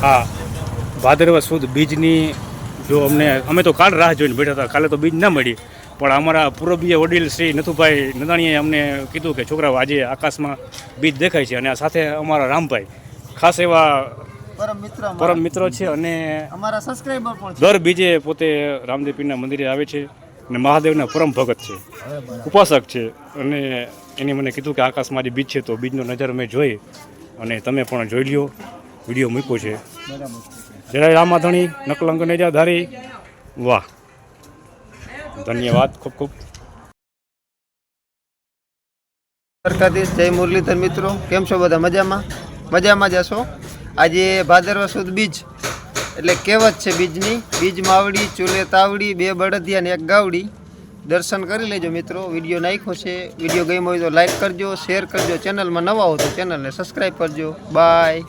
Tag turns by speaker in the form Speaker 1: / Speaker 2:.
Speaker 1: આ ભાદરવા સુદ બીજની જો અમે તો કાલ રાહ જોઈને બેઠા હતા, કાલે તો બીજ ના મળી, પણ અમારા પૂર્વીય વડીલ શ્રી નથુભાઈ નદાણીએ અમને કીધું કે છોકરાઓ આજે આકાશમાં બીજ દેખાય છે. અને આ સાથે અમારા રામભાઈ ખાસ એવા પરમ મિત્ર છે અને
Speaker 2: અમારા સબસ્ક્રાઇબર પણ છે.
Speaker 1: દર બીજે પોતે રામદેવ પીરના મંદિરે આવે છે અને મહાદેવના પરમ ભગત છે, ઉપાસક છે. અને એને મને કીધું કે આકાશમાં જે બીજ છે તો બીજનો નજર મેં જોઈ અને તમે પણ જોઈ લ્યો, વિડીયો મૂક્યો છે. જય રામાધણી નકલંક નેજાધારી. વાહ, ધન્યવાદ ખૂબ ખૂબ.
Speaker 2: દ્વારકાધીશ, જય મુરલીધર મિત્રો, કેમ છો બધા? મજામાં? મજામાં જ હશો. આજે ભાદરવા સુદ બીજ એટલે કહેવત છે બીજની, બીજ માવડી ચૂલે તાવડી, બે બળદિયા ને એક ગાવડી. દર્શન કરી લેજો મિત્રો. વિડીયો નાખ્યો છે, વિડીયો ગમ્યો હોય તો લાઈક કરજો, શેર કરજો, ચેનલમાં નવા હો તો ચેનલને સબસ્ક્રાઈબ કરજો. બાય.